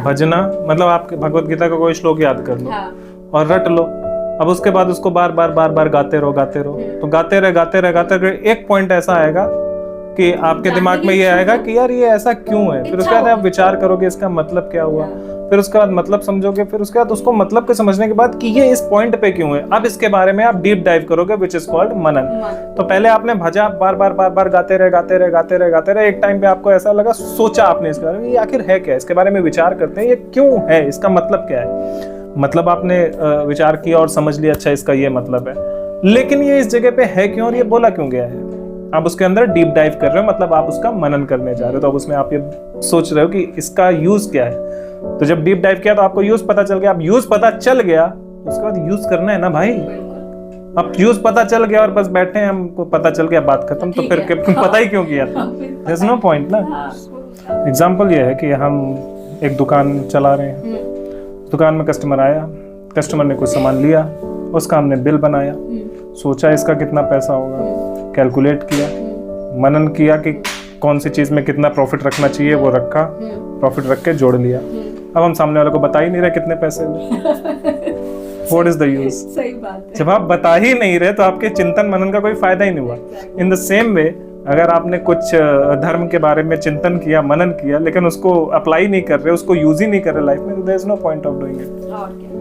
भजना मतलब आपके भगवत गीता का कोई श्लोक याद कर लो और रट लो। अब उसके बाद उसको बार बार गाते रहो तो गाते रहे एक पॉइंट ऐसा आएगा कि आपके दिमाग में ये आएगा कि यार ये ऐसा क्यों है। फिर उसके बाद आप विचार करोगे इसका मतलब क्या हुआ, फिर उसके बाद मतलब समझोगे, फिर उसके बाद उसको मतलब को समझने के बाद कि ये इस पॉइंट पे क्यों है, अब इसके बारे में आप डीप डाइव करोगे, विच इज कॉल्ड मनन। तो पहले आपने भजा बार बार गाते रहे, एक टाइम पे आपको ऐसा लगा, सोचा आपने इसके बारे में ये आखिर है क्या, इसके बारे में विचार करते हैं ये क्यों है, इसका मतलब क्या है। मतलब आपने विचार किया और समझ लिया अच्छा इसका ये मतलब है, लेकिन ये इस जगह पे है क्यों और ये बोला क्यों गया है, आप उसके अंदर डीप डाइव कर रहे हो, मतलब आप उसका मनन करने जा रहे हो। तो अब उसमें आप ये सोच रहे हो कि इसका यूज क्या है। तो जब डीप डाइव किया तो आपको यूज पता चल गया। अब यूज पता चल गया उसके बाद यूज करना है ना भाई। अब यूज पता चल गया और बस बैठे हैं, हमको पता चल गया बात खत्म, तो फिर पता ही क्यों किया था, देयर इज नो पॉइंट ना। एग्जांपल ये है कि हम एक दुकान चला रहे हैं, दुकान में कस्टमर आया, कस्टमर ने कुछ सामान लिया, उसका हमने बिल बनाया, सोचा इसका कितना पैसा होगा, कैलकुलेट किया, मनन किया कि कौन सी चीज में कितना प्रॉफिट रखना चाहिए, वो रखा, प्रॉफिट रख के जोड़ लिया। अब हम सामने वाले को बता ही नहीं रहे कितने पैसे व्हाट इज द यूज। सही बात है। जब आप बता ही नहीं रहे तो आपके चिंतन मनन का कोई फायदा ही नहीं हुआ। इन द सेम वे अगर आपने कुछ धर्म के बारे में चिंतन किया, मनन किया, लेकिन उसको अप्लाई नहीं कर रहे, उसको यूज ही नहीं कर रहे लाइफ में, तो there is no point of doing it.